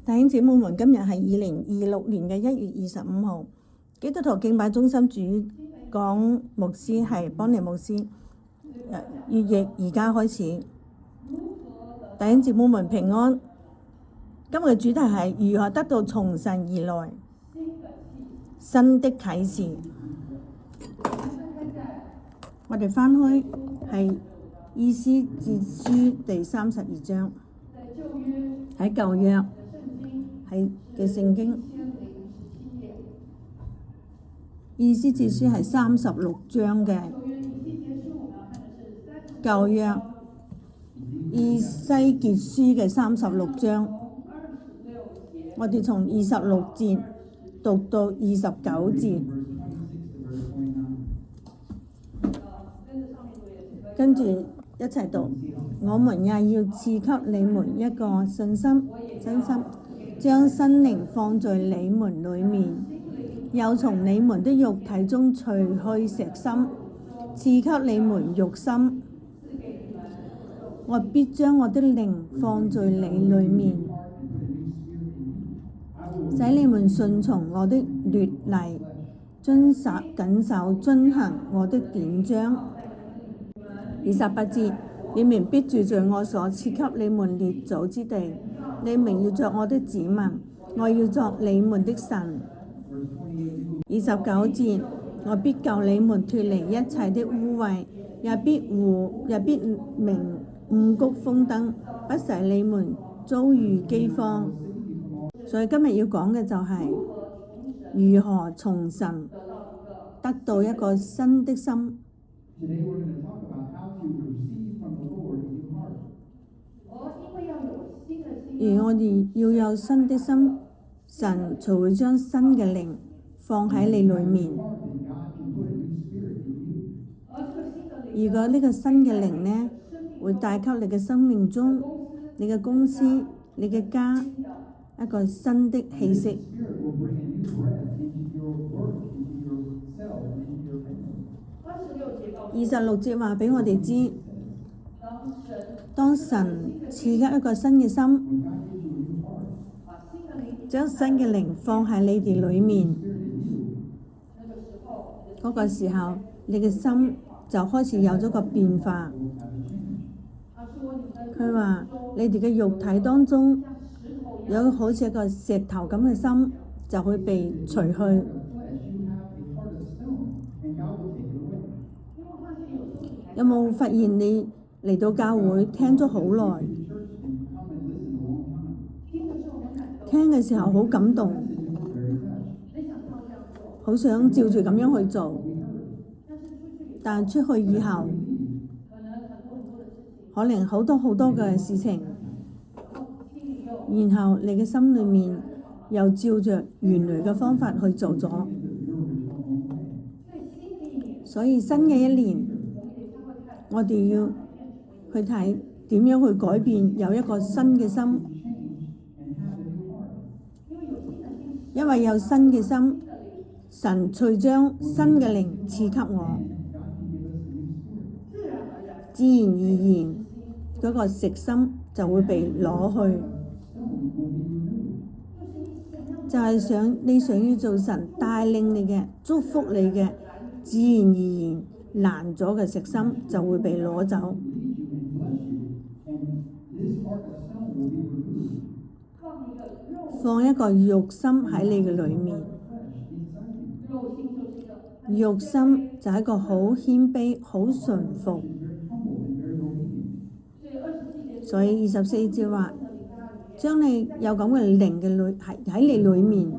弟兄姊妹們，今日係2026年嘅1月25號，基督徒敬拜中心主講牧師係邦尼牧師。月疫而家開始，弟兄姊妹們平安。今日嘅主題係如何得到從神而來新的啟示。我哋翻開係以斯節書第32章，喺舊約係嘅聖經。以斯節書係36章嘅舊約，以西結書嘅36章，我哋從26節讀到29節，跟住一齊讀。我們也要賜給你們一個信心，將新靈放在你們裡面，又從你們的肉體中除去石心，賜給你們肉心。我必將我的靈放在你裡面，使你們順從我的律例，謹守遵行我的典章。28節，你們必住在我所賜給你們列祖之地，你們要作我的子民，我要作你們的神。29節，我必救你們脫離一切的污穢，也必明五穀豐登，不使你們遭遇饑荒。所以今日要講嘅就係如何從神得到一個新的心。而我哋要有新的心，神就會將新嘅靈放喺你裡面。如果呢個新嘅靈呢，會帶給你嘅生命中、你嘅公司、你嘅家一個新的氣息。26節話俾我哋知，當神賜給一個新嘅心，將新嘅靈放喺你哋裡面，嗰個時候你嘅心就開始有咗個變化。佢話你哋嘅肉體當中有好似一個石頭咁嘅心，就會被除去。有冇發現你嚟到教會聽咗好耐，聽嘅時候好感動，好想照住咁樣去做，但出去以後可能好多嘅事情，然後你嘅心裏面又照着原來嘅方法去做咗。所以新嘅一年，我哋要去睇點樣去改變，有一個新嘅心。因為有新嘅心，神才將新嘅靈賜給我，自然而然嗰個食心就會被攞去。就係你想要做神帶領你嘅、祝福你嘅，自然而然難咗嘅食心就會被攞走。放一個肉心喺你嘅裏面，肉心就係一個好謙卑、好順服。所以24節話，將你有咁嘅靈嘅喺你裏面。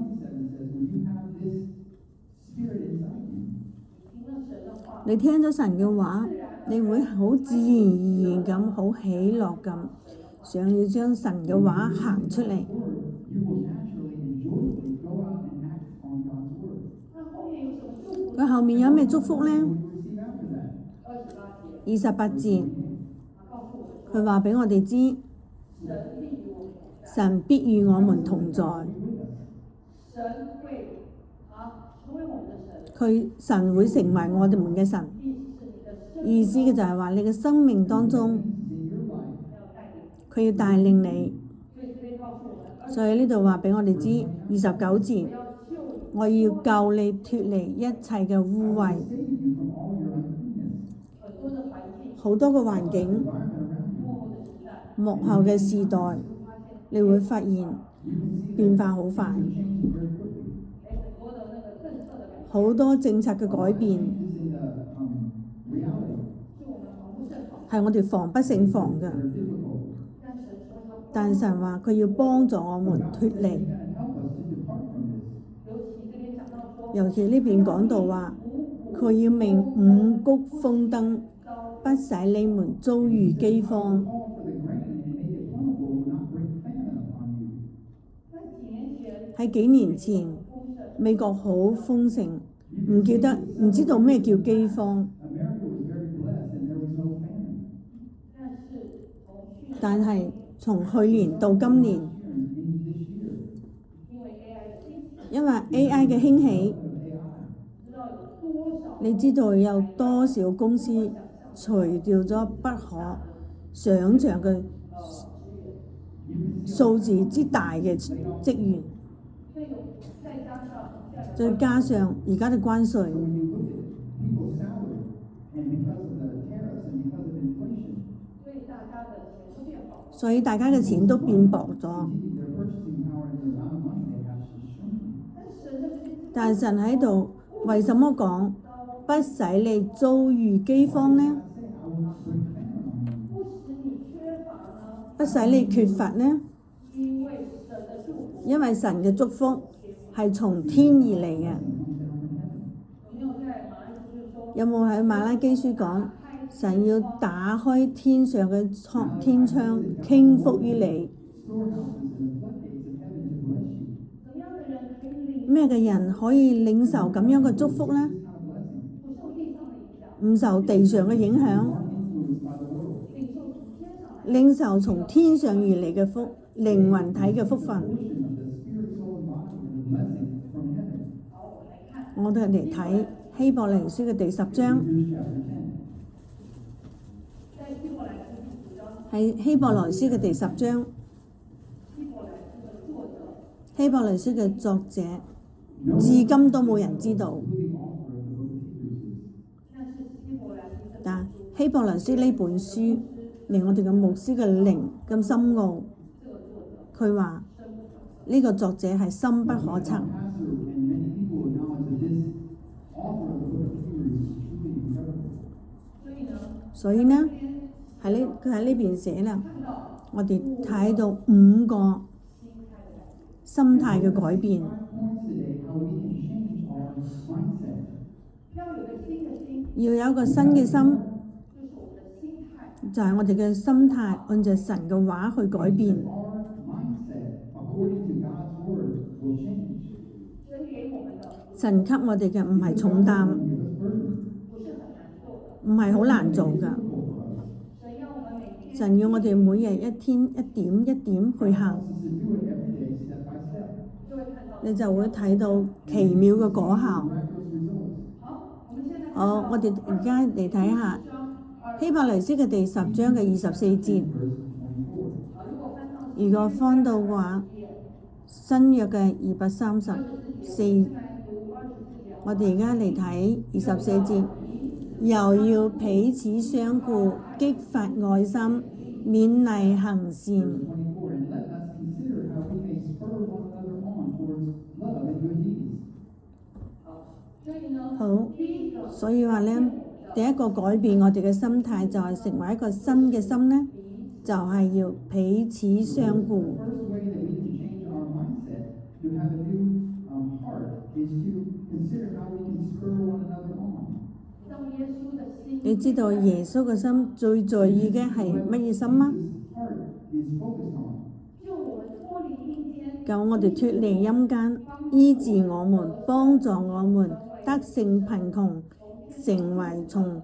你聽咗神嘅話，你會好自然而然咁，好喜樂咁，想要將神嘅話行出嚟。佢後面有咩祝福呢？28節，佢話俾我哋知，神必與我們同在。神會成為我哋嘅神，意思嘅就係話你嘅生命當中，佢要帶領你。所以呢度話俾我哋知29節，我要救你脱離一切嘅污穢。好多個環境，幕後嘅時代，你會發現變化好快，好多政策嘅改變係我哋防不勝防嘅。但神話佢要幫助我們脱離，尤其呢邊講到話，佢要命五穀豐登，不使你們遭遇饑荒。喺幾年前，美國好豐盛，唔知道咩叫饑荒。但係從去年到今年，因為 AI 嘅興起，你知道有多少公司除掉咗不可想像嘅數字之大嘅職員，再加上而家嘅關稅，所以大家嘅錢都變薄咗。但神喺度為什麼講不使你遭遇饑荒呢？不使你缺乏呢？因為神嘅祝福係從天而嚟嘅。有冇喺馬拉基書講神要打開天上嘅天窗，傾福於你？咩嘅人可以領受咁樣嘅祝福呢？唔受地上嘅影響，領受從天上而嚟嘅福，靈魂體嘅福分。我哋嚟睇希伯來書嘅第10章，係希伯來書嘅第10章。希伯來書嘅作者至今都冇人知道，但希伯來書呢本書令我哋嘅牧師嘅靈咁深奧。佢話呢個作者係深不可測，所以呢佢喺呢邊寫啦，我哋睇到5個心態嘅改變。要有一個新嘅心，就係我哋嘅心態按照神嘅話去改變。神給我哋嘅唔係重擔，唔係好難做㗎。神要我哋每日一天一點一點去行，你就會睇到奇妙嘅果效。好，我哋而家嚟睇下希伯來書嘅第10章嘅24節。如果翻到嘅話，新約嘅234，我哋而家嚟睇24節，又要彼此相顧，激發愛心，勉勵行善。好，所以話呢，第一個改變我哋嘅心態就係成為一個新嘅心呢，就係要彼此相顧。你知道耶穌嘅心最在意嘅係乜嘢心嗎？救我哋脱離陰間，醫治我們，幫助我們得勝貧窮，成為從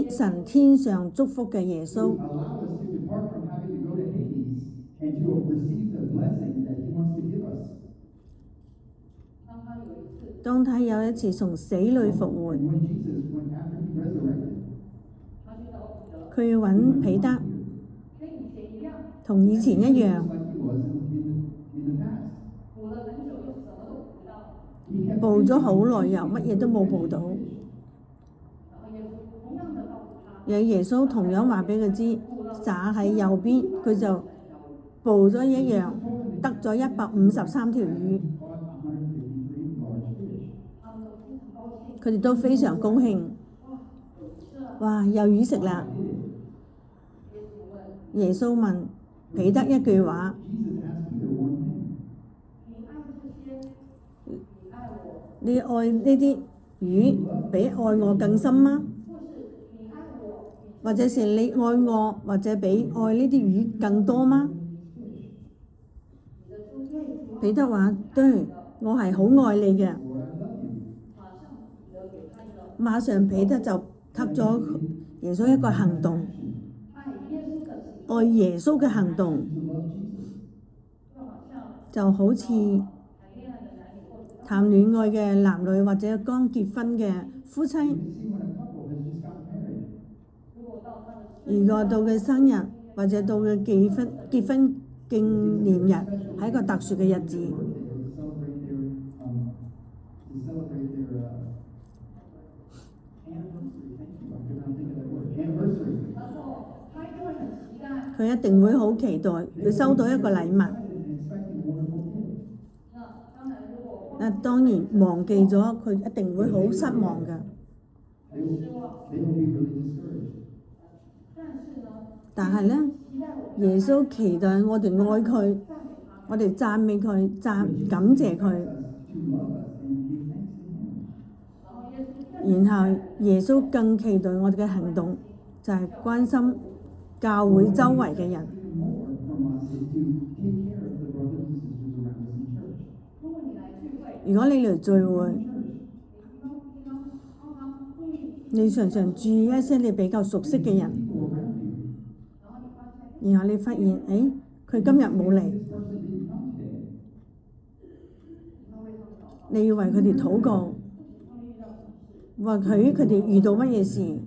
神天上祝福嘅耶穌。當他有一次從死裏復活，佢要揾彼得，同以前一樣，捕咗好耐又乜嘢都冇捕到。有耶穌同樣話俾佢知，撒喺右邊，佢就捕咗一樣，得咗153條魚。佢哋都非常高興，哇！有魚食啦！耶穌問彼得一句話：你愛呢啲魚比愛我更深嗎？或者是你愛我，或者比愛呢啲魚更多嗎？彼得話：對，我係好愛你嘅。馬上彼得就給咗耶穌一個行動，愛耶穌嘅行動就好似談戀愛嘅男女或者剛結婚嘅夫妻，如果到佢生日或者到佢結婚紀念日，係一個特殊嘅日子。佢一定會好期待佢收到一個禮物。當然忘記咗，佢一定會好失望㗎。但係呢，耶穌期待我哋愛佢，我哋讚美佢，感謝佢。然後耶穌更期待我哋嘅行動，就係關心教會周圍嘅人。如果你嚟聚會，你常常注意一些你比較熟悉嘅人，然後你發現，佢今日冇嚟，你要為佢哋禱告，或許佢哋遇到乜嘢事，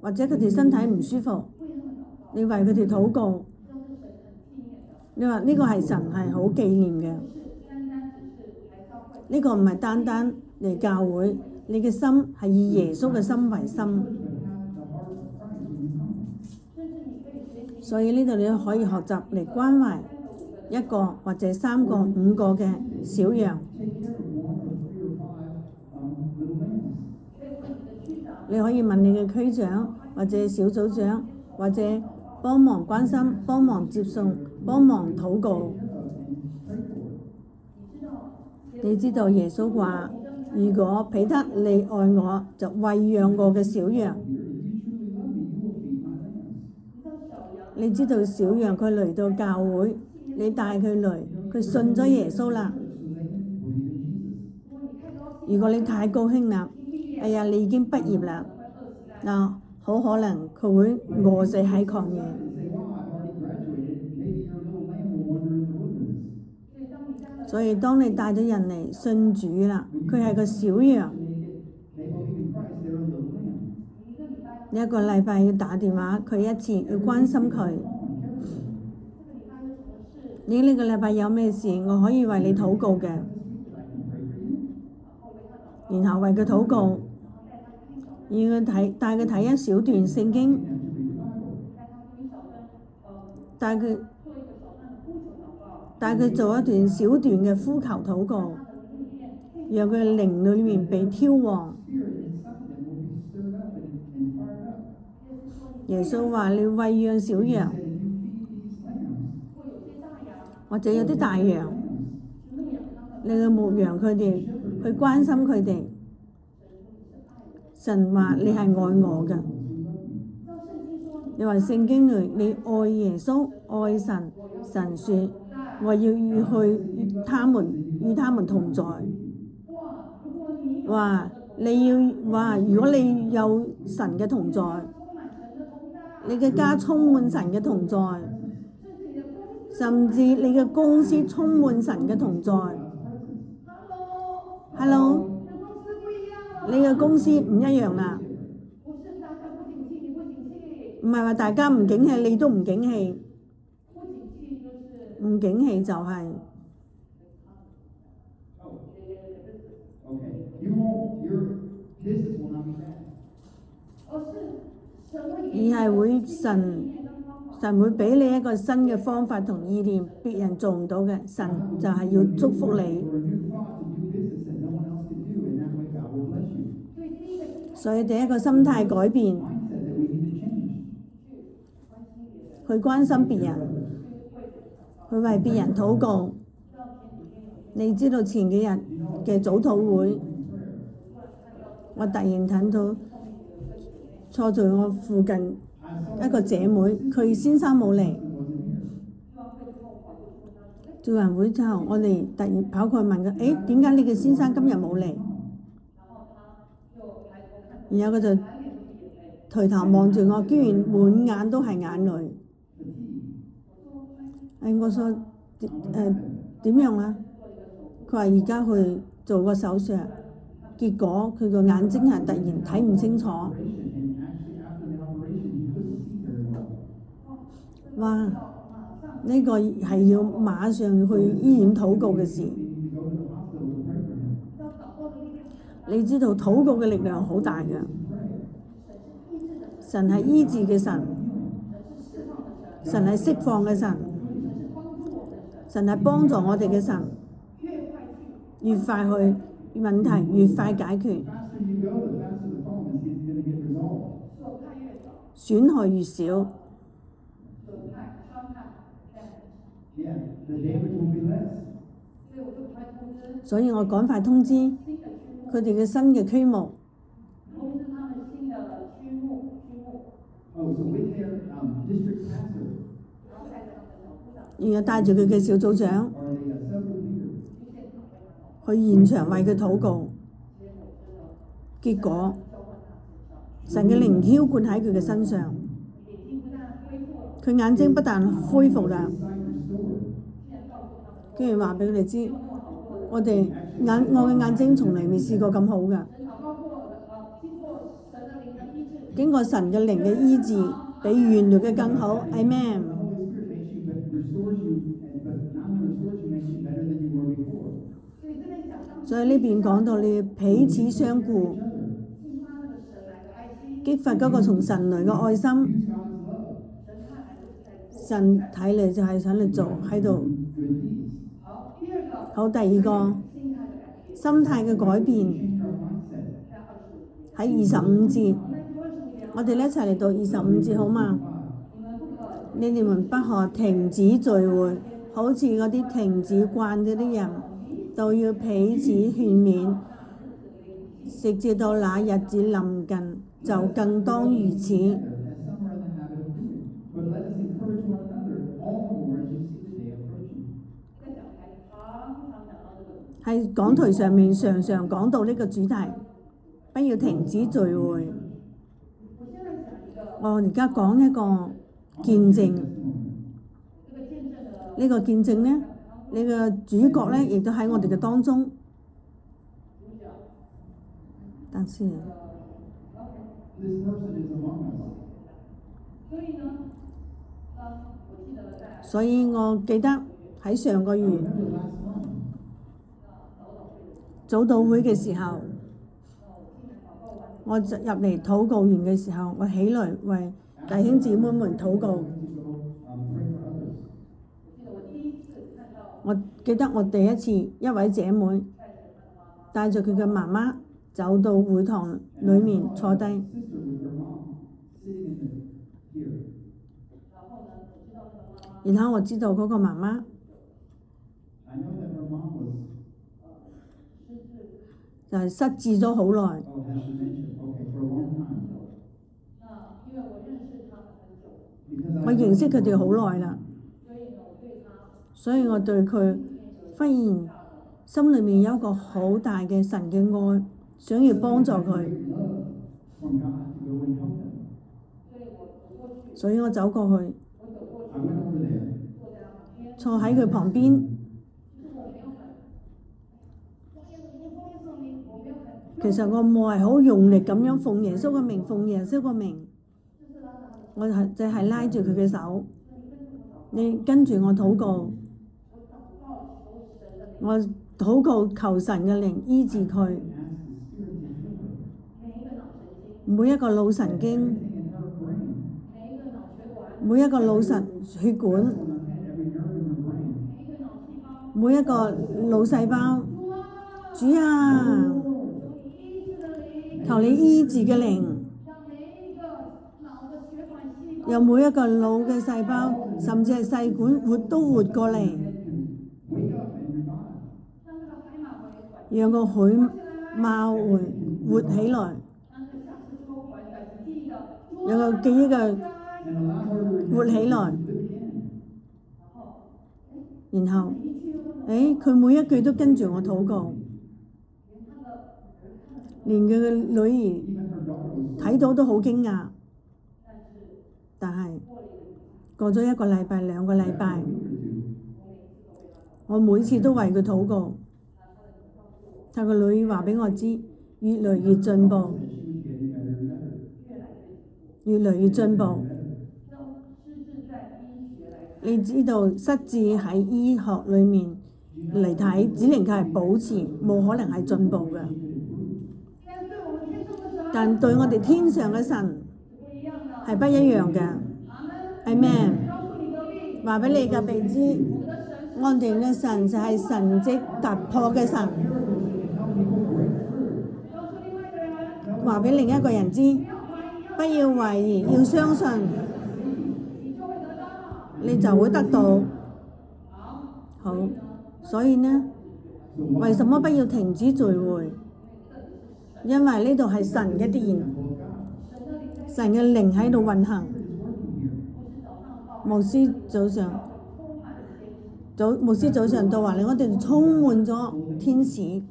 或者佢哋身體唔舒服，你為佢哋禱告。你話呢個係神係好紀念嘅，呢個唔係單單嚟教會，你嘅心係以耶穌嘅心為心。所以呢度你可以學習嚟關懷一個或者3個、5個嘅小羊。你可以問你嘅區長或者小組長，或者幫忙關心、幫忙接送、幫忙禱告。你知道耶穌話：如果彼得你愛我，就餵養我嘅小羊。你知道小羊佢嚟到教會，你帶佢嚟，佢信咗耶穌啦。如果你太高興啦，哎呀，你已經畢業啦，好可能佢會餓死喺曠野。所以當你帶咗人嚟信主啦，佢係個小羊，你一個禮拜要打電話佢一次，要關心佢。你呢個禮拜有咩事，我可以為你禱告嘅，然後為佢禱告，要佢帶佢睇一小段聖經，帶佢做一段小段嘅呼求禱告，讓佢嘅靈裏面被挑旺。耶穌話：你餵養小羊，或者有啲大羊，你去牧羊佢哋，去關心佢哋。神話你係愛我嘅。你話聖經裏你愛耶穌愛神，神說我要與他們同在。話你要話，如果你有神嘅同在，你嘅家充滿神嘅同在，甚至你嘅公司充滿神嘅同在。Hello， 你嘅公司唔一樣啦，唔係話大家唔景氣，你都唔景氣，唔景氣就係而係會神會俾你一個新嘅方法同意念，別人做唔到嘅，神就係要祝福你。所以第一個心態改變，去關心別人，去為別人禱告。你知道前幾日嘅早禱會，我突然睇到坐在我附近一個姐妹，佢先生冇嚟。做人會之後，我哋突然跑過去問佢：誒，點解你嘅先生今日冇嚟？然後佢就抬頭望住我，居然滿眼都係眼淚。我說點樣啊？佢話而家去做個手術，結果佢個眼睛係突然睇唔清楚。哇！呢個係要馬上去醫院禱告嘅事。你知道禱告嘅力量好大嘅，神係醫治嘅神，神係釋放嘅神，神係幫助我哋嘅神。越快去問題，越快解決，損害越少。所以我趕快通知佢哋嘅新嘅區目。然後帶住佢嘅小組長去現場為佢禱告。結果神嘅靈澆灌喺佢嘅身上，佢眼睛不但恢復啦，跟住話俾佢哋知，我嘅眼睛從嚟未試過咁好㗎。經過神嘅靈嘅醫治，比原來嘅更好。Amen。所以呢邊講到你彼此相顧，激發嗰個從神來嘅愛心。神睇嚟就係想你做喺度。好，第二個心態嘅改變喺25節，我哋一齊嚟到25節好嘛？你哋不可停止聚會，好似嗰啲停止慣嗰啲人，都要彼此勸勉，直至到那日子臨近，就更當如此。喺講台上面常常講到呢個主題，不要停止聚會。我而家講一個見證，呢個見證呢，你個主角呢，亦都喺我哋嘅當中。但是，所以我記得喺上個月早禱會嘅時候，我入嚟禱告完嘅時候，我起來為弟兄姊妹們禱告。我記得我第一次一位姐妹帶著佢嘅媽媽走到會堂裡面坐低，然後我知道嗰個媽媽就係失智咗好耐。我認識佢哋好耐啦，所以我對佢忽然心裏面有一個好大嘅神嘅愛，想要幫助佢，所以我走過去，坐喺佢旁邊。其實我冇係好用力咁樣奉耶穌嘅名，奉耶穌嘅名，我就係拉住佢嘅手，你跟住我禱告，我禱告求神嘅靈醫治佢。每一個腦神經、每一個腦神血管、每一個腦細胞。主啊，求你醫治嘅靈，有每一個腦嘅細胞，甚至係細管活過嚟，讓個海馬活起來，讓個記憶嘅活起來。然後，佢每一句都跟住我禱告，連佢嘅女兒睇到都好驚訝。但係過咗1個禮拜、2個禮拜，我每次都為佢禱告。佢個女兒話俾我知，越嚟越進步，越嚟越進步。你知道失智喺醫學裏面嚟睇，只能夠係保持，冇可能係進步嘅。但對我哋天上嘅神係不一樣嘅。Amen。話俾你嘅鼻知，我哋嘅神就係神蹟突破嘅神。話俾另一個人知，不要懷疑，要相信，你就會得到。好，所以呢，為什麼不要停止聚會？因為呢度係神嘅殿，神嘅靈喺度運行。牧師早上都話你，我哋充滿咗天使，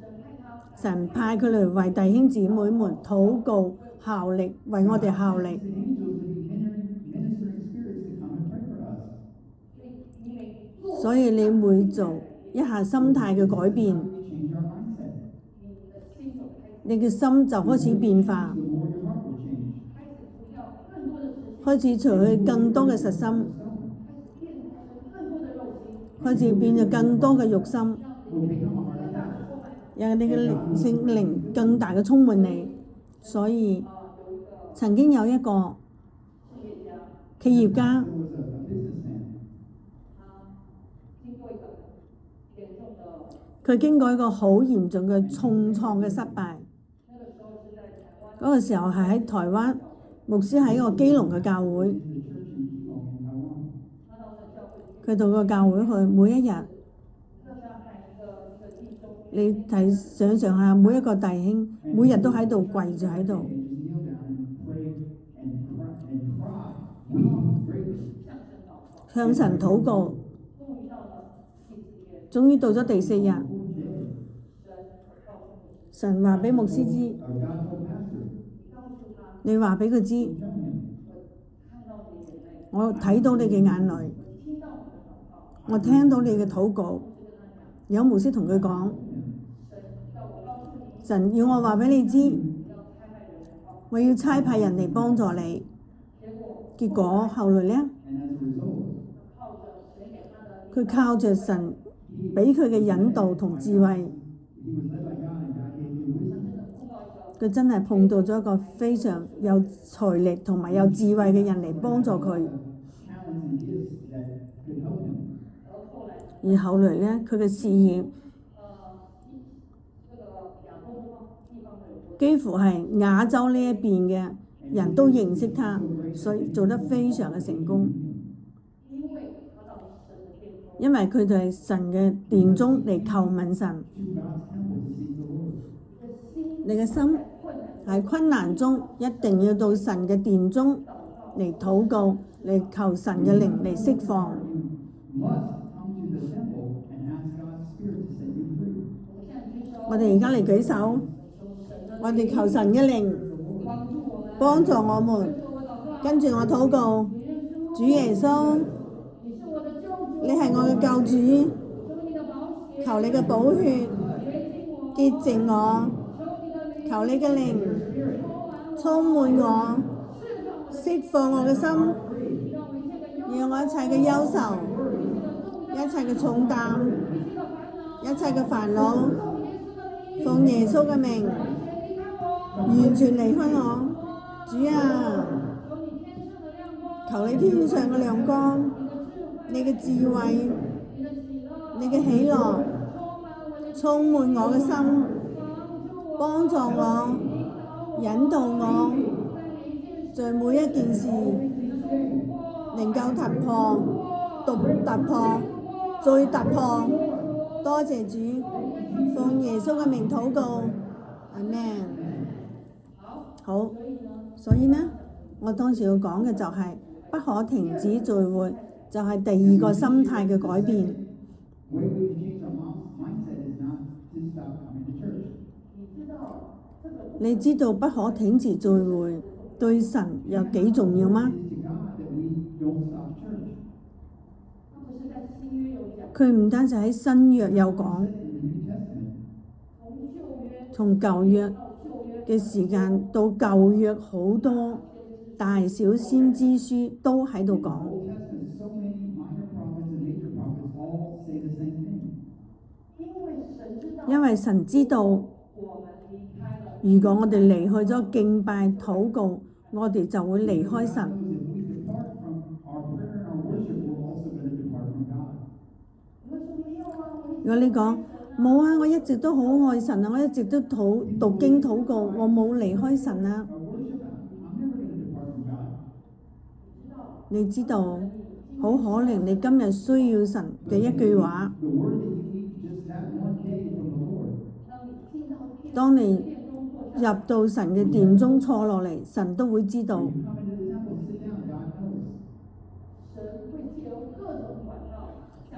神派佢嚟為弟兄姊妹們禱告效力，為我哋效力。所以你每做一下心態嘅改變，你嘅心就開始變化，開始除去更多嘅實心，開始變咗更多嘅肉心，讓你嘅聖靈更大嘅充滿你。所以曾經有一個企業家，佢經過一個好嚴重嘅重創嘅失敗。嗰個時候係喺台灣，牧師喺一個基隆嘅教會，佢到個教會去，每一日，你睇想象下，每一個弟兄每日都喺度跪住喺度，向神禱告。終於到咗第4日，神話俾牧師知，你話俾佢知，我睇到你嘅眼淚，我聽到你嘅禱告。有牧師同佢講，神要我話俾你知，我要差派人嚟幫助你。結果後來呢，佢靠着神俾佢嘅引導同智慧，佢真係碰到咗一個非常有財力同埋有智慧嘅人嚟幫助佢。而後來呢，佢嘅事業幾乎係亞洲呢一邊嘅人都認識他，所以做得非常嘅成功。因為佢哋係神嘅殿中嚟求問神。你嘅心喺困難中，一定要到神嘅殿中嚟禱告，嚟求神嘅靈嚟釋放。我哋而家嚟舉手，我哋求神嘅靈幫助我們。跟住我禱告，主耶穌，你係我嘅救主，求你嘅寶血潔淨我，求你嘅靈充滿我，釋放我嘅心，讓我一切嘅憂愁、一切嘅重擔、一切嘅煩惱，奉耶穌嘅名完全離開我，主啊，求你天上嘅亮光，你嘅智慧，你嘅喜樂，充滿我嘅心，幫助我，引導我，在每一件事能夠突破、突破、再突破。多謝主，奉耶穌嘅名禱告，阿們。好，所以呢，我當時要講嘅就係不可停止聚會，就係第二個心態嘅改變。你知道不可停止聚會對神有幾重要嗎？佢唔單止喺新約有講，從舊約嘅時間到舊約好多大小先知書都喺度講，因為神知道，如果我哋離開咗敬拜禱告，我哋就會離開神。如果你講冇啊，我一直都好愛神啊，我一直都讀經禱告，我冇離開神啊。你知道，好可能你今日需要神嘅一句話。當你入到神嘅殿中坐落嚟，神都會知道。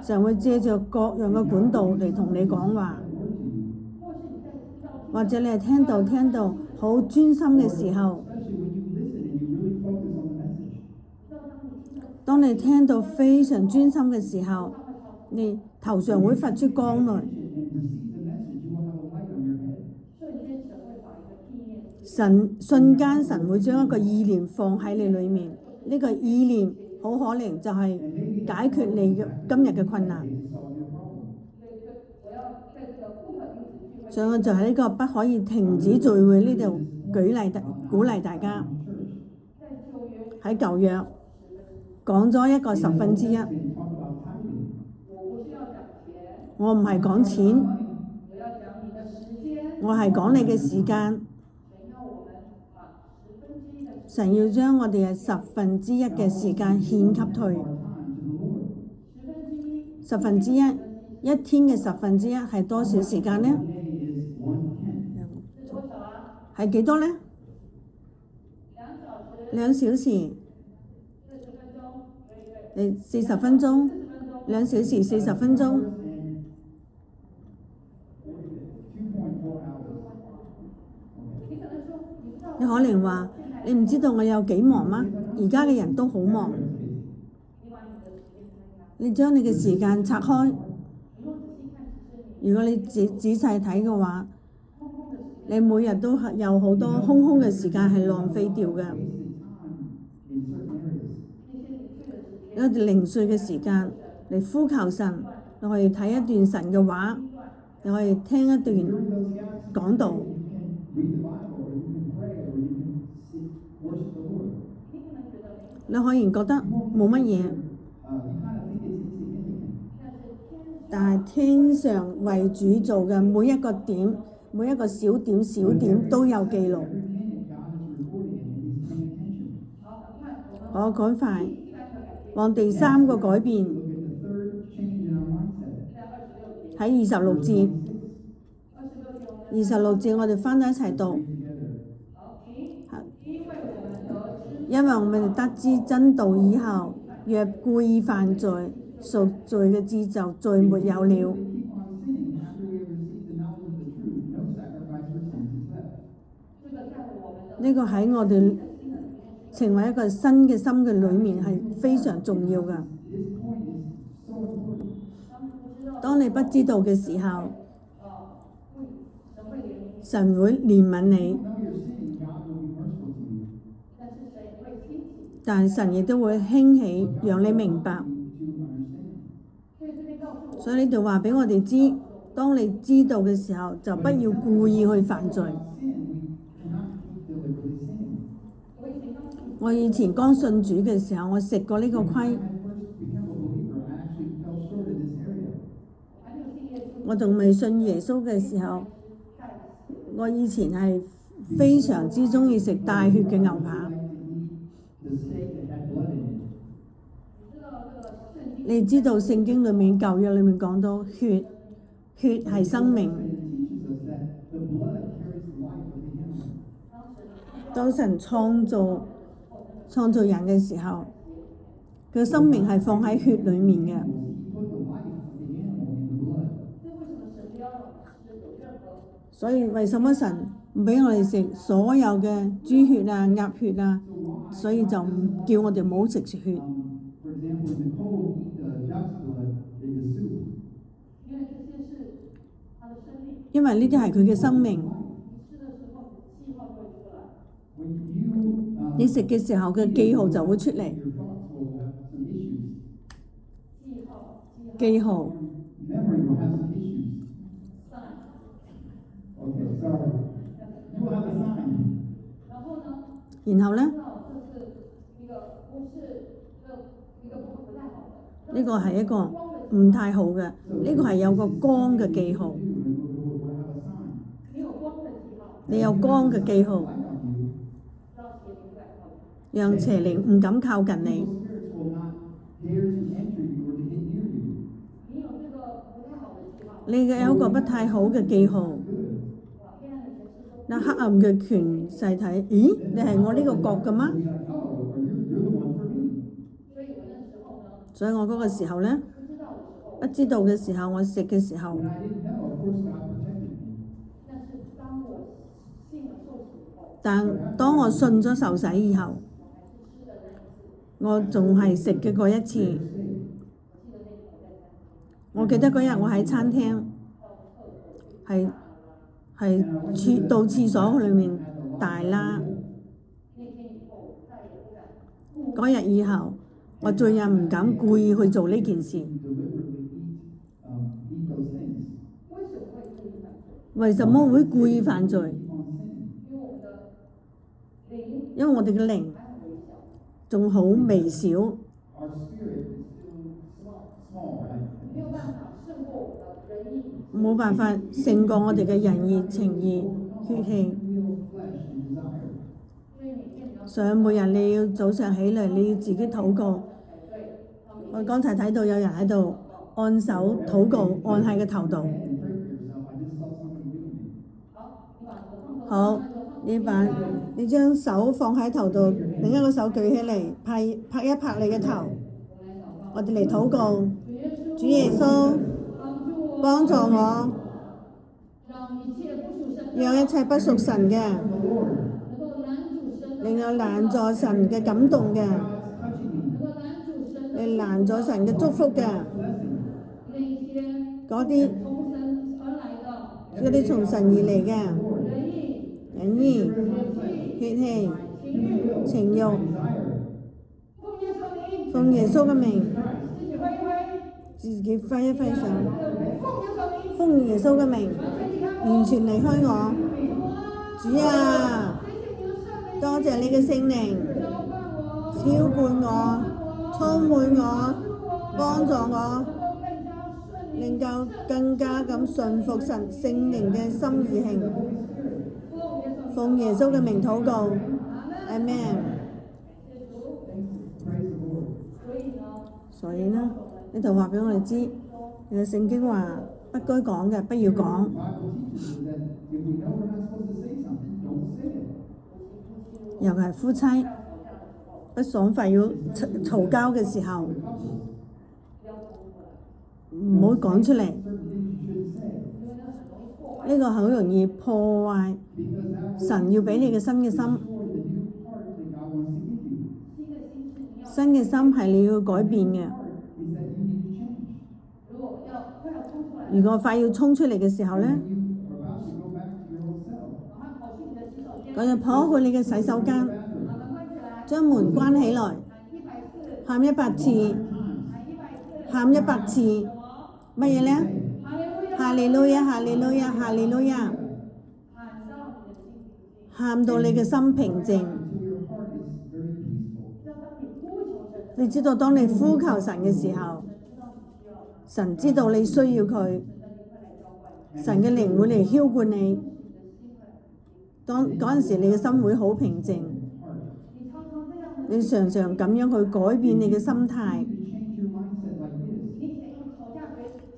神會借着各樣嘅管道嚟同你講話，或者你係聽到好專心嘅時候，當你聽到非常專心嘅時候，你頭上會發出光來。瞬間神會將一個意念放喺你裏面，呢個意念好可能就係解決你今日嘅困難。所以我就喺呢個不可以停止聚會呢度鼓勵大家。喺舊約講咗一個1/10，我唔係講錢，我係講你嘅時間。神要將我哋嘅1/10嘅時間獻給佢。1/10，一天嘅1/10係多少時間呢？係幾多呢？2小時，40分鐘，2小時40分鐘。你可能話，你唔知道我有幾忙嗎？而家嘅人都好忙。你將你嘅時間拆開，如果你仔細睇嘅話，你每日都有好多空嘅時間係浪費掉嘅。有啲零碎嘅時間嚟呼求神，你可以睇一段神嘅話，你可以聽一段講道。你可能覺得冇乜嘢，但係天上為主做嘅每一個點，每一個小點都有記錄。我趕快往第3個改變，喺26節，26節我哋翻到一齊讀。因為我們得知真道以後，若故意犯罪，贖罪嘅節就再沒有了。呢個喺我哋成為一個新嘅心嘅裏面係非常重要嘅。當你不知道嘅時候，神會憐憫你。但神亦都會興起，讓你明白。所以呢度話俾我哋知，當你知道嘅時候，就不要故意去犯罪。我以前剛信主嘅時候，我食過呢個虧。我仲未信耶穌嘅時候，我以前係非常之鍾意食帶血嘅牛扒。你知道聖經裏面舊約裏面講到血係生命。當神創造人嘅時候，佢生命係放喺血裏面嘅。所以為什麼神唔俾我哋食所有嘅豬血啊、鴨血啊？所以就唔叫我哋唔好食血。因為呢啲係佢嘅生命。你食嘅時候嘅記號就會出嚟。記號。然後呢？呢個係一個唔太好嘅，呢個係有個光嘅記號。你有光嘅記號，讓邪靈唔敢靠近你。你有一個不太好嘅記號。那黑暗嘅權勢睇，咦？你係我呢個國嘅嗎？所以我嗰個時候呢，不知道嘅時候，我食嘅時候，但當我信咗受洗以後，我仲係食嘅嗰一次。我記得嗰日我喺餐廳，係到廁所裏面大啦。嗰日以後，我再也唔敢故意去做呢件事。為什麼會故意犯罪？因為我哋嘅靈仲好微小，冇辦法勝過我哋嘅人意、情意、血氣。所以每日你要早上起來，你要自己禱告。我剛才睇到有人喺度按手禱告，按喺個頭度。好，你將手放喺頭度，另一個手舉起嚟，拍一拍你嘅頭。我哋嚟禱告，主耶穌幫助我，讓一切不屬神嘅，令我攔阻神嘅感動嘅，你攔阻神嘅祝福嘅，嗰啲從神而嚟嘅仁義、血氣、情慾，奉耶穌嘅名，自己揮一揮手，奉耶穌嘅名，完全離開我。主啊，多謝你嘅聖靈澆灌我、充滿我、幫助我，能夠更加咁順服神聖靈嘅心意性。奉耶穌嘅名禱告，阿們。所以呢，呢度話俾我哋知，你嘅聖經話不該講嘅不要講。尤其係夫妻不爽快要嘈交嘅時候，唔好講出嚟。呢個好容易破壞神要俾你嘅新嘅心。新嘅心係你要改變嘅。如果快要衝出嚟嘅時候呢，我就跑去你嘅洗手間，將門關起來，喊100次，喊100次，乜嘢呢？哈利路亞，哈利路亞，哈利路亞，喊到你嘅心平靜，你知道當你呼求神嘅時候，神知道你需要佢，神嘅靈會嚟澆灌你。當嗰陣時，你嘅心會好平靜。你常常咁樣去改變你嘅心態。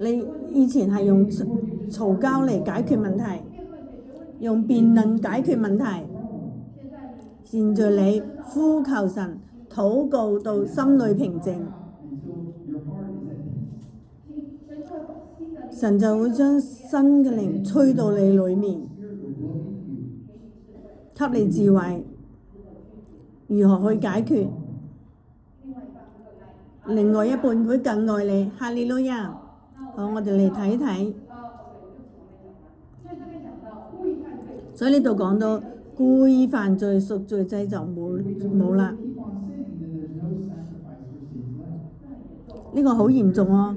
你以前係用嘈交嚟解決問題，用辯論解決問題。現在你呼求神，禱告到心裏平靜，神就會將新嘅靈吹到你裏面，給你智慧，如何去解決。另外一半會更愛你，哈利路亞。好，我哋嚟睇睇。所以呢度講到故意犯罪贖罪祭就冇啦。呢個好嚴重哦，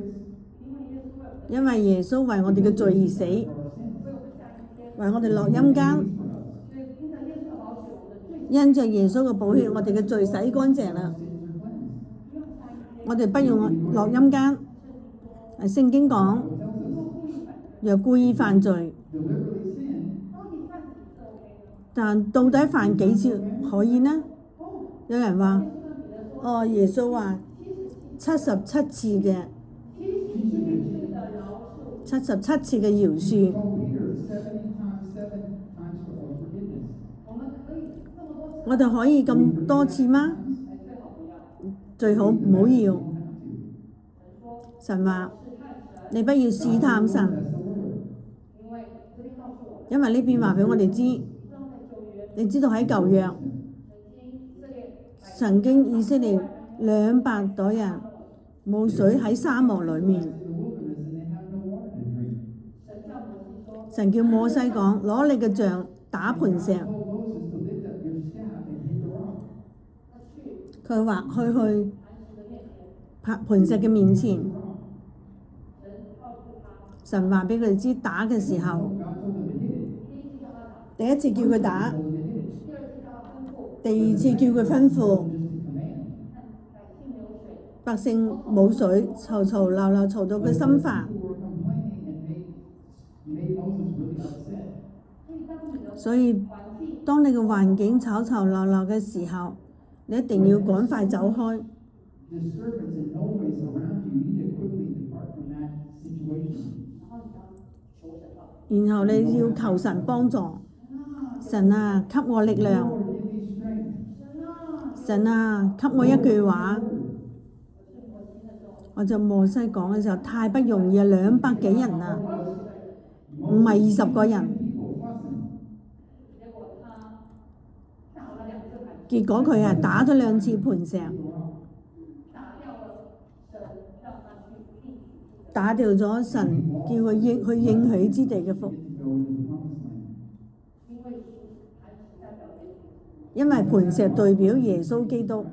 因為耶穌為我哋嘅罪而死，為我哋落陰間。因着耶穌嘅寶血，我哋嘅罪洗乾淨啦。我哋不用落陰間。聖經講，若故意犯罪，但到底犯幾次可以呢？有人話，耶穌話77次嘅饒恕。我哋可以咁多次嗎？最好唔好要。神話你不要試探神，因為呢邊話俾我哋知，你知道喺舊約曾經以色列200代人冇水喺沙漠裏面，神叫摩西講，攞你嘅杖打磐石。佢話去磐石嘅面前，神話俾佢哋知打嘅時候，第一次叫佢打，第二次叫佢吩咐，百姓冇水，嘈嘈鬧鬧嘈到佢心煩。所以當你嘅環境吵吵鬧鬧嘅時候，你一定要趕快走開。然後你要求神幫助，神啊，給我力量，神啊，給我一句話。我就摩西講嘅時候太不容易啊，200幾人啊，唔係20個人。結果佢係打咗2次磐石，打掉咗神叫佢去應許之地嘅福。因為磐石代表耶穌基督，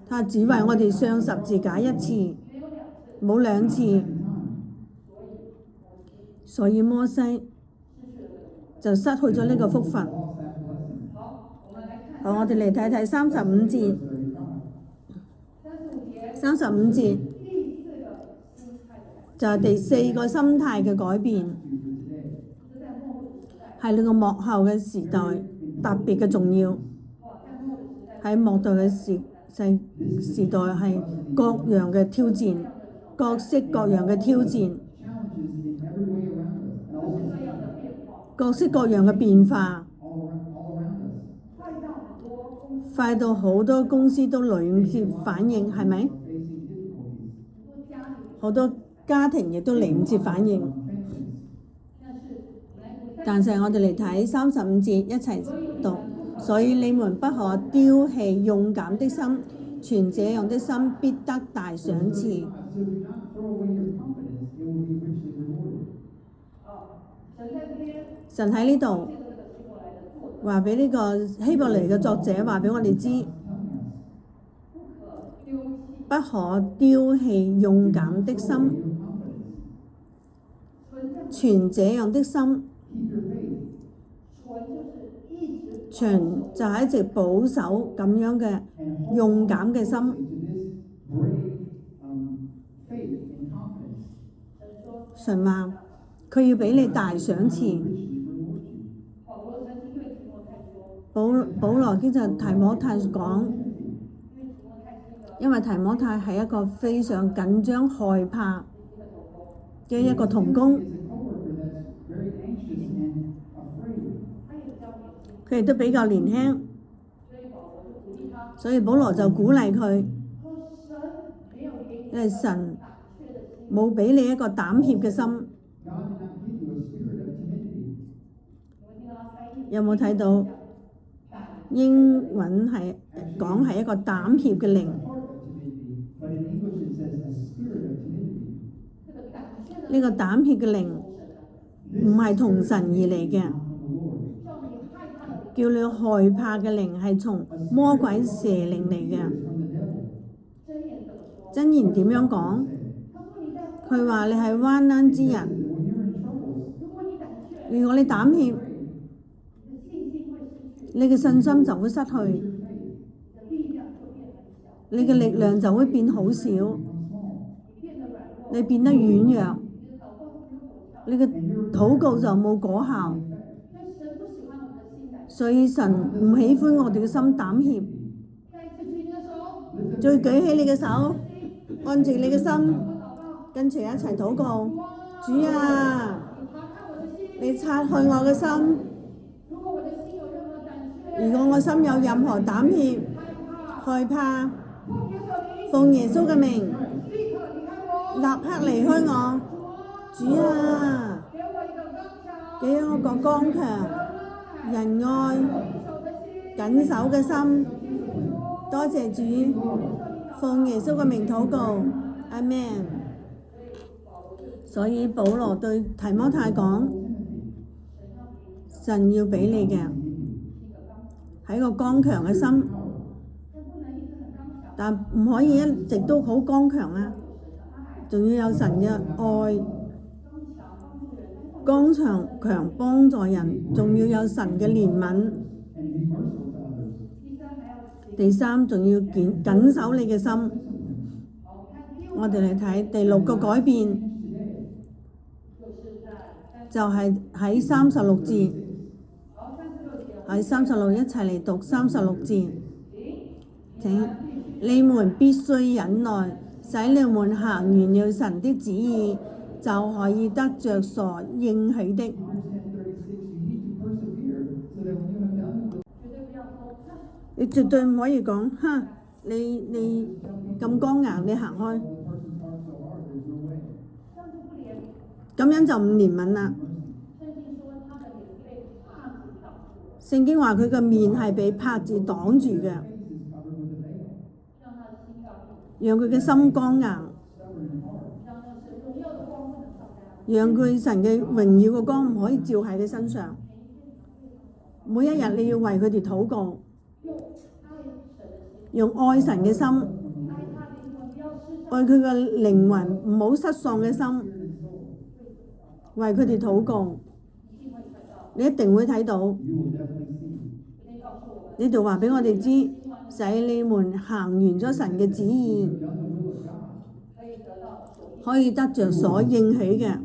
他只為我哋上十字架1次，冇2次，所以摩西就失去咗呢個福分。好，我哋嚟睇睇35節。35節就係第4個心態嘅改變，係呢個幕後嘅時代特別嘅重要。喺幕後嘅時代係各樣嘅挑戰，各式各樣嘅挑戰，各式各樣嘅變化，快到好多公司都嚟唔切反應，係咪？好多家庭亦都嚟唔切反應。但係我哋嚟睇35節一齊讀，所以你們不可丟棄勇敢的心，存這樣的心必得大賞賜。神喺呢度話俾呢個希伯來嘅作者話俾我哋知，不可丟棄勇敢的心，存這樣的心。就係一直保守咁樣嘅勇敢嘅心。神話佢要俾你大賞賜。保羅經常提摩太講，因為提摩太係一個非常緊張害怕嘅一個同工，佢亦都比較年輕，所以保羅就鼓勵佢，因為神冇俾你一個膽怯嘅心。有冇睇到英文係講係一個膽怯嘅靈？呢個膽怯嘅靈唔係從神而嚟嘅，叫你害怕嘅靈係從魔鬼邪靈嚟嘅。箴言點樣講？佢話你係彎彎之人，如果你膽怯，你嘅信心就會失去，你嘅力量就會變好少，你變得軟弱，你嘅禱告就冇果效。所以神唔喜歡我哋嘅心膽怯。再舉起你嘅手，按住你嘅心，跟住一齊禱告。主啊，你擦去我嘅心。如果我心有任何膽怯、害怕，奉耶穌嘅名，立刻離開我。主啊，給我個剛強、仁愛、緊守嘅心。多謝主，奉耶穌嘅名禱告，阿們。所以保羅對提摩太講，神要俾你嘅係一個剛強嘅心，但唔可以一直都好剛強啊！仲要有神嘅愛，剛強幫助人，仲要有神嘅憐憫。第三，仲要緊守你嘅心。我哋嚟睇第六個改變，就係喺36節。喺36一齊嚟讀36節。請你們必須忍耐，使你們行完了神的旨意，就可以得着所應許的。你絕對唔可以講，哼，你咁剛硬，你行開，咁樣就唔憐憫啦。聖經話佢個面係被帕子擋住嘅，讓佢嘅心剛硬，讓佢神嘅榮耀嘅光唔可以照喺佢身上。每一日你要為佢哋禱告，用愛神嘅心，愛佢嘅靈魂唔好失喪嘅心，為佢哋禱告。你一定會睇到，呢度話俾我哋知，使你們行完咗神嘅旨意，可以得着所應許嘅。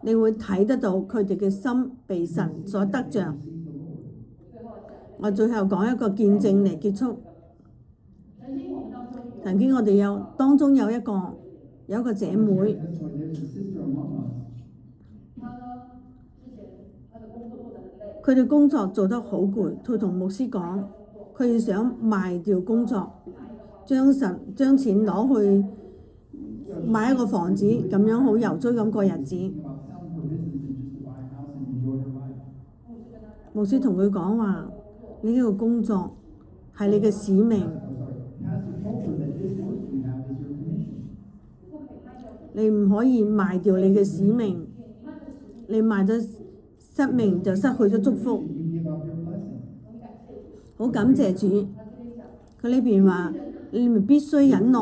你會睇得到佢哋嘅心被神所得着。我最後講一個見證嚟結束。曾經我哋當中有一個姐妹。佢哋工作做得好攰，佢同牧師講，佢想賣掉工作，將錢攞去買一個房子，咁樣好遊追咁過日子。牧師同佢講話：你呢個工作係你嘅使命，你唔可以賣掉你嘅使命，你賣咗失命就失去咗祝福。好感謝主，佢呢邊話你咪必須忍耐，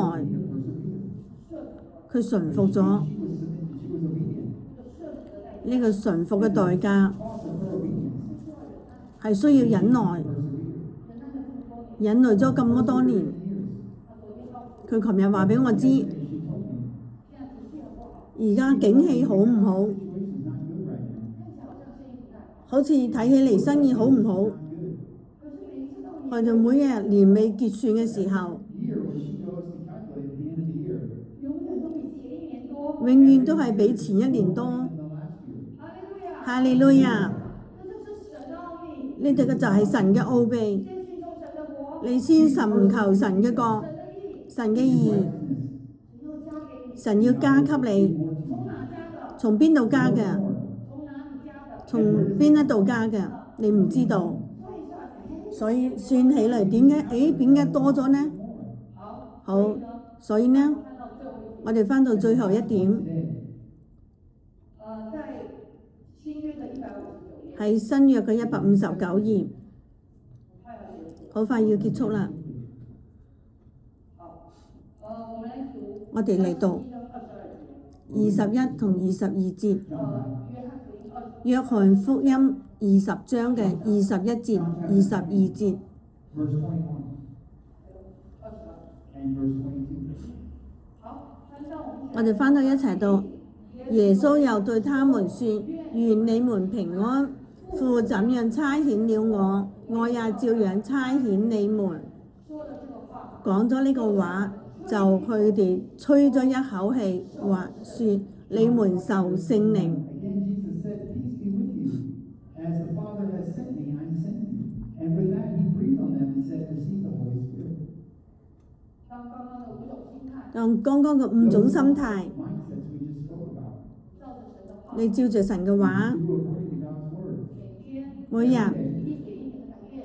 佢順服咗呢個順服嘅代價，係需要忍耐，忍耐咗咁多年。佢琴日話俾我知，而家景氣好唔好？好似睇起嚟生意好唔好？佢就每日年尾結算嘅時候，永遠都係比前一年多。哈利路亞！呢個就係神嘅奧秘。你先尋求神嘅國、神嘅義，神要加給你。從邊度加嘅？從邊一度加嘅？你唔知道，所以算起嚟點解？點解多咗呢？好，所以呢，我哋翻到最後一點，係新約嘅159頁，好快要結束啦。我哋嚟讀21同22節，約翰福音20章嘅21節、22節。我哋翻到一齊讀，耶穌又對他們說：願你們平安。父怎樣差遣了我，我也照樣差遣你們。講咗呢個話，就佢哋吹咗一口氣，話說：你們受聖靈。當剛剛嘅5種心態，你照着神嘅話，每日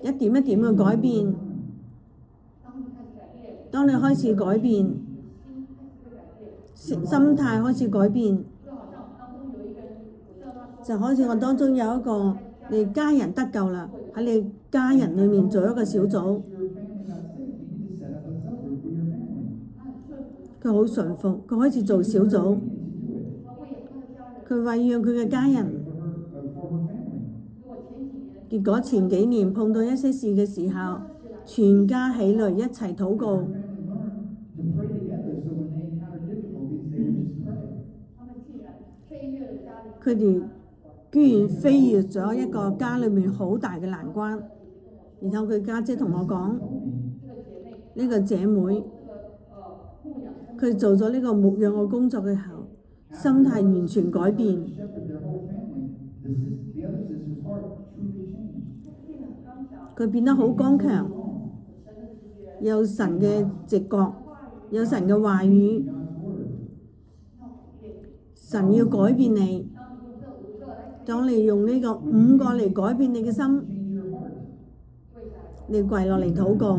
一點一點嘅改變。當你開始改變，心態開始改變，就好似我當中有一個你家人得救啦，喺你家人裏面做一個小組，佢好順服，佢開始做小組，佢餵養佢嘅家人。結果前幾年碰到一些事嘅時候，全家起來一齊禱告。佢哋居然飛越咗一個家裏面好大嘅難關。然後佢家姐同我講，呢個姐妹佢做咗呢個牧養嘅工作嘅時候，心態完全改變。佢變得好剛強，有神嘅直覺，有神嘅話語。神要改變你，當你用呢個5個嚟改變你嘅心，你跪落嚟禱告，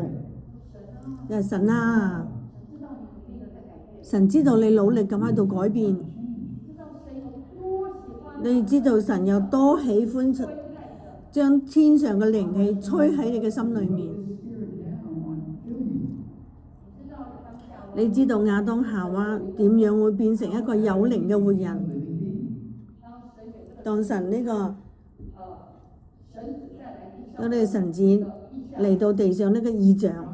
又神啊！神知道你努力咁喺度改變，你知道神有多喜歡將天上嘅靈氣吹喺你嘅心裏面。你知道亞當夏娃點樣會變成一個有靈嘅活人？當神呢個我哋嘅神子嚟到地上呢個異象，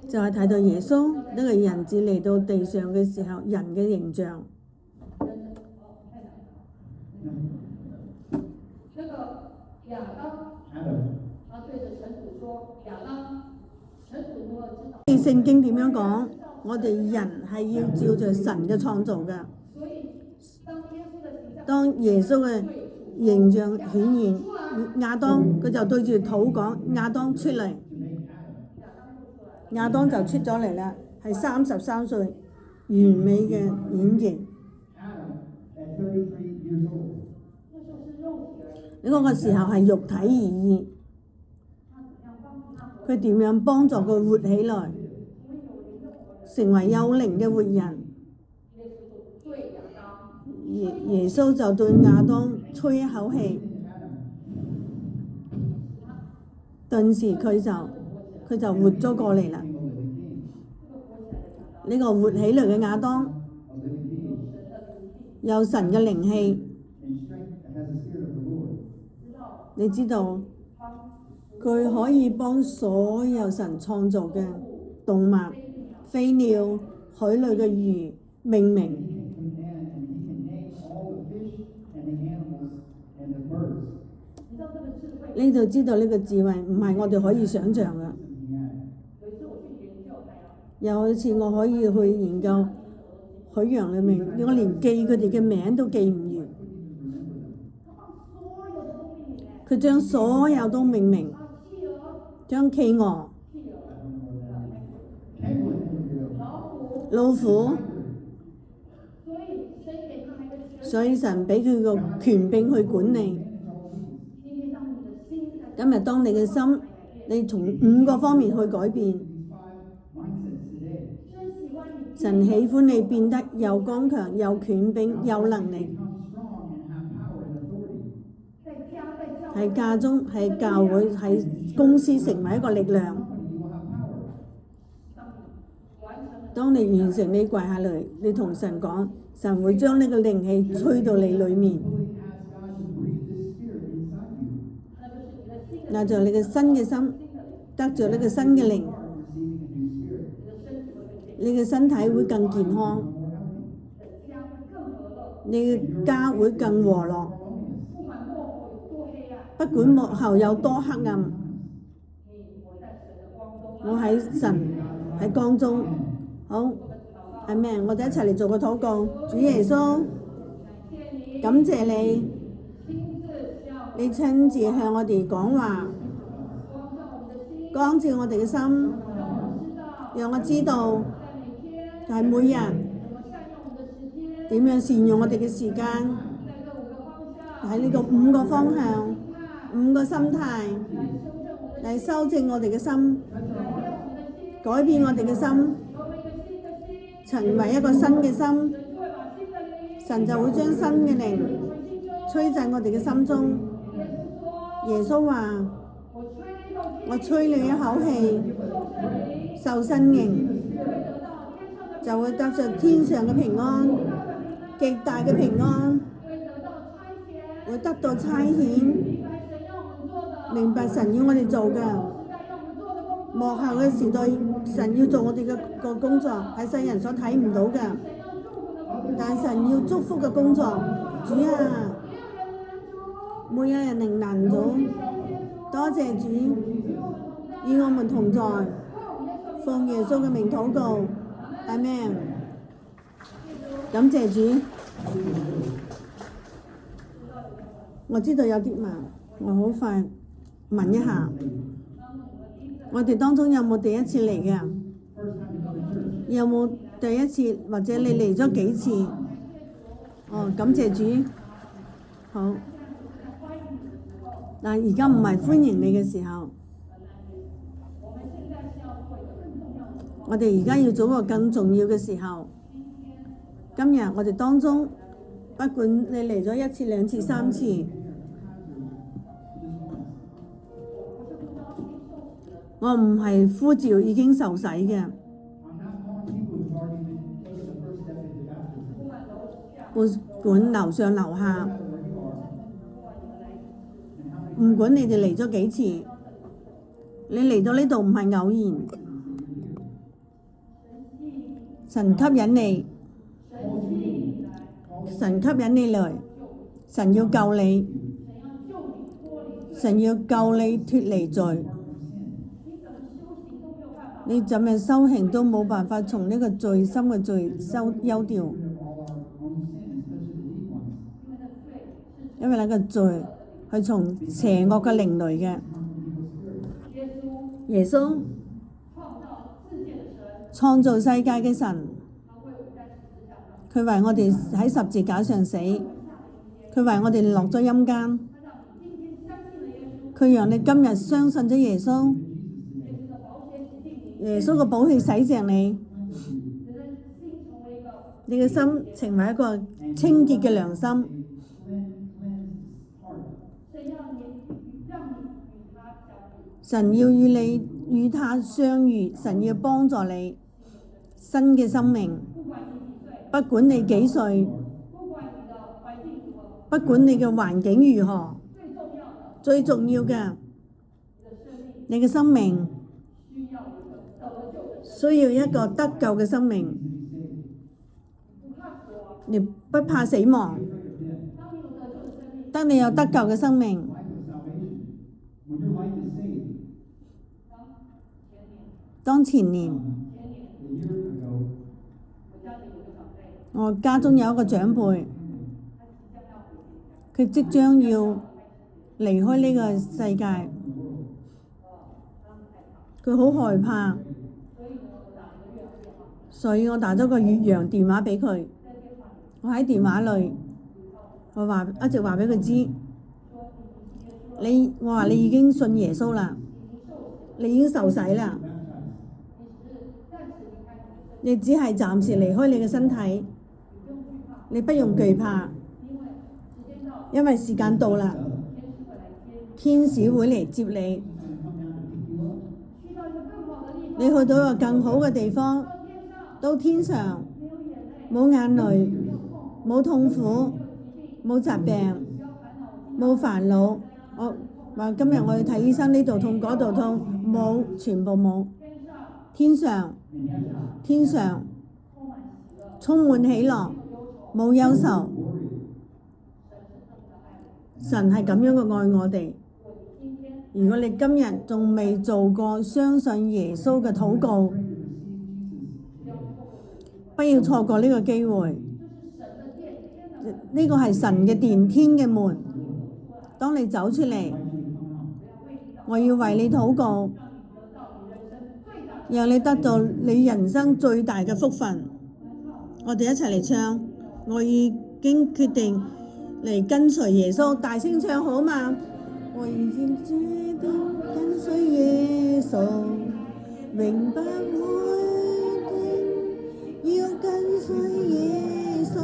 就係睇到耶穌呢個人子嚟到地上嘅時候，人嘅形象。聖經點樣講？我哋人係要照着神嘅創造嘅。當耶穌嘅形象顯現，亞當佢就對住土講：亞當出嚟。亞當就出咗嚟啦，係33歲，完美嘅演繹。呢個時候係肉體而已，佢點樣幫助佢活起來，成為有靈嘅活人？耶穌就對亞當吹一口氣，頓時佢就活咗過嚟啦。呢個活起來嘅亞當，有神嘅靈氣。你知道佢可以幫所有神創造嘅動物、飛鳥、海裏嘅魚命名。你就知道呢個智慧唔係我哋可以想像嘅。有一次我可以去研究海洋裏面，我連記佢哋嘅名都記唔完。佢將所有都命名，將企鵝、老虎，所以神俾佢個權柄去管理。今日當你嘅心，你從5個方面去改變，神喜歡你變得又剛強、又權柄、有能力。喺家中、喺教會、喺公司成為一個力量。當你完成，你跪下嚟，你同神講，神會將呢個靈氣吹到你裏面，那就你嘅新嘅心得着呢個新嘅靈，你嘅身體會更健康，你嘅家會更和樂。不管幕後有多黑暗，我喺神喺光中。好，阿們，我哋一齊嚟做個禱告。主耶穌，感謝你，你親自向我哋講話，光照我哋嘅心，讓我知道係每日點樣善用我哋嘅時間，喺呢個5個方向、5個心態嚟修正我哋嘅心，改變我哋嘅心，成為一個新嘅心，神就會將新嘅靈吹進我哋嘅心中。耶穌話：我吹你一口氣，受新靈，就會得着天上嘅平安，極大嘅平安，會得到差遣，明白神要我哋做嘅。幕後嘅時代，神要做我哋嘅個工作，係世人所睇唔到嘅，但神要祝福嘅工作，主啊，沒有人能難到。多謝主，與我們同在，奉耶穌嘅名禱告，阿們。感謝主，我知道有啲慢，我好快問一下。我哋當中有冇第一次嚟嘅？有冇第一次或者你嚟咗幾次？哦，感謝主。好，但而家唔係歡迎你嘅時候，我哋而家要做個更重要嘅時候。今日我哋當中，不管你嚟咗1次、2次、3次，我唔係呼召已經受洗嘅，不管樓上樓下，唔管你哋嚟咗幾次，你嚟到呢度唔係偶然，神吸引你，神吸引你嚟，神要救你，神要救你脫離罪。你怎樣修行都冇辦法從呢個最深嘅罪休掉，因為那個罪係從邪惡嘅靈來嘅。耶穌創造世界嘅神，佢為我哋喺十字架上死，佢為我哋落咗陰間，佢讓你今日相信咗耶穌。耶穌嘅寶血洗淨你，你嘅心成為一個清潔嘅良心。神要與他相遇，神要幫助你新嘅生命。不管你幾歲，不管你嘅環境如何，最重要嘅，你嘅生命需要一個得救嘅生命，你不怕死亡。當你有得救嘅生命，當前年我家中有一個長輩，佢即將要離開呢個世界，佢好害怕，所以我打咗個越洋電話俾佢。我喺電話裏，我一直話俾佢知，我話你已經信耶穌啦，你已經受洗啦，你只係暫時離開你嘅身體，你不用懼怕，因為時間到啦，天使會嚟接你，你去到一個更好嘅地方，到天上，冇眼淚，冇痛苦，冇疾病，冇煩惱。我話今日我去睇醫生，呢度痛嗰度痛，冇，全部冇。天上充滿喜樂，冇憂愁。神係咁樣嘅愛我哋。如果你今日仲未做過相信耶穌嘅禱告，不要錯過呢個機會。呢個係神嘅殿，天嘅門。當你走出嚟，我要為你禱告，讓你得到你人生最大嘅福分。我哋一齊嚟唱，我已經決定嚟跟隨耶穌，大聲唱好嘛？我已經決定跟隨耶穌，永不會停，要跟隨耶穌。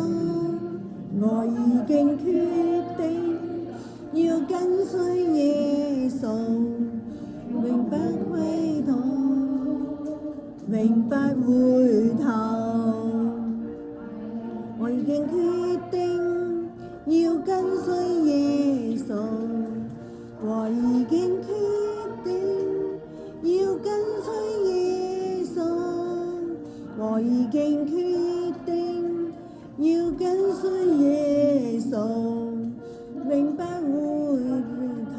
我已經決定要跟隨耶穌，永不回頭，永不回頭。我已經決定要跟隨耶穌，我已經決定要跟隨耶穌，我已經決定要跟隨耶穌，永不回頭，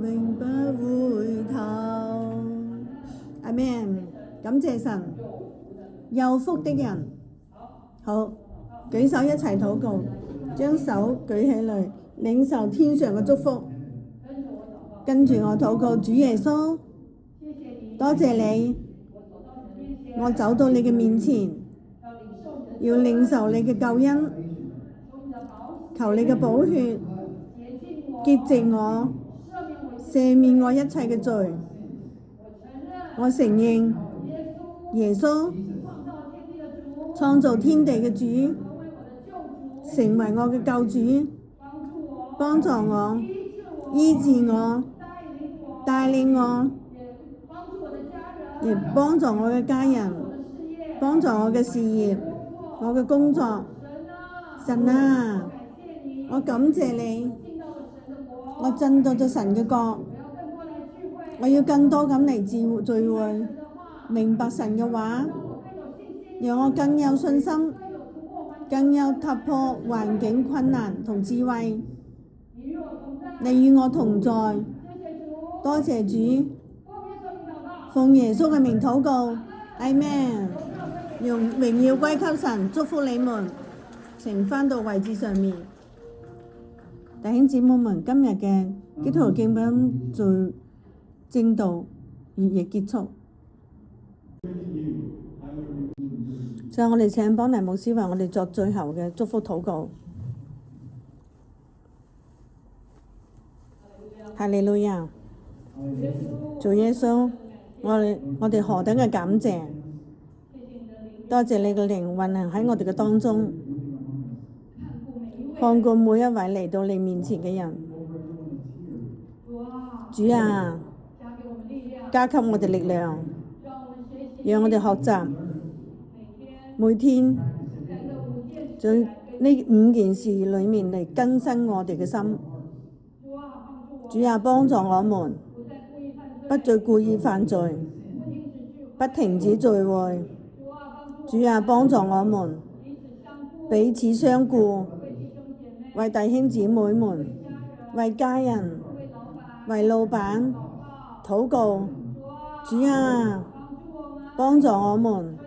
永不回頭。阿們，感謝神，有福的人。好，舉手一齊禱告，將手舉起嚟，領受天上嘅祝福。跟住我禱告，主耶穌，多謝你，我走到你嘅面前，要領受你嘅救恩，求你嘅寶血潔淨我，赦免我一切嘅罪。我承認耶穌創造天地嘅主，成為我嘅救主，幫助我，醫治我，帶領我，亦幫助我嘅家人，幫助我嘅事業，我嘅工作。神啊，我感謝你，我進到咗神嘅國，我要更多咁嚟聚會，明白神嘅話，讓我更有信心，更有突破環境困難同智慧。你與我同在，多謝主，奉耶穌嘅名禱告，阿們。用榮耀歸給神，祝福你們，請返到位置上面。弟兄姊妹們，今日嘅基督徒敬拜最正道亦結束。所以我哋請邦尼牧師為我哋作最後嘅祝福禱告。哈利路亞，主耶穌，我哋何等嘅感謝，多謝你嘅靈運行喺我哋嘅當中，看顧每一位嚟到你面前嘅人。主啊，加給我哋力量，讓我哋學習每天呢五件事裏面嚟更新我哋嘅心。主啊，幫助我們不再故意犯罪，不停止聚會。主啊，幫助我們彼此相顧，為弟兄姊妹們、為家人、為老闆禱告。主啊，幫助我們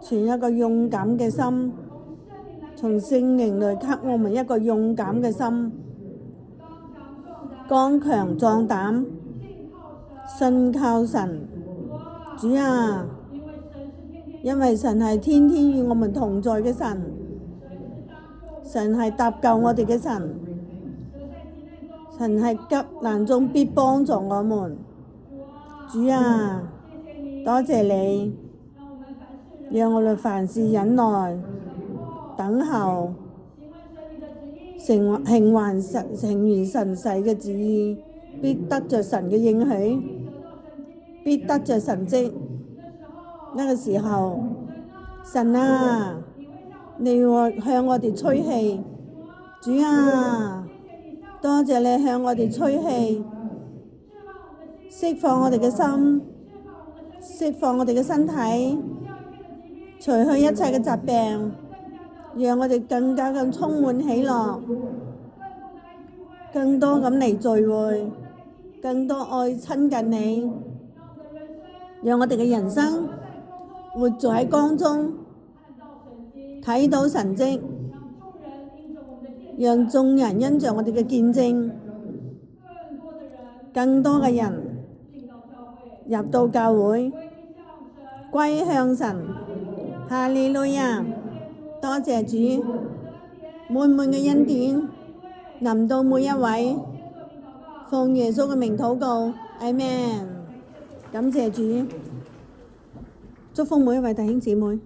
存一個勇敢嘅心，從聖靈來給我們一個勇敢嘅心，剛強壯膽，信靠神。主啊，因為神係天天與我們同在嘅神，神係搭救我哋嘅神，神係急難中必幫助我們。主啊，多謝你，讓我哋凡事忍耐等候，行完神誓嘅旨意，必得着神嘅應許，必得着神蹟。呢個時候，神啊，你會向我哋吹氣。主啊，多謝你向我哋吹氣，釋放我哋嘅心，釋放我哋嘅身體，除去一切嘅疾病，讓我哋更加咁充滿喜樂，更多咁嚟聚會，更多愛親近你，讓我哋嘅人生活在光中，睇到神蹟，讓眾人因着我哋嘅見證，更多嘅人入到教會，歸向神。哈利路亞！多謝主，滿滿嘅恩典臨到每一位，奉耶穌嘅名禱告，阿們。感謝主，祝福每一位弟兄姊妹。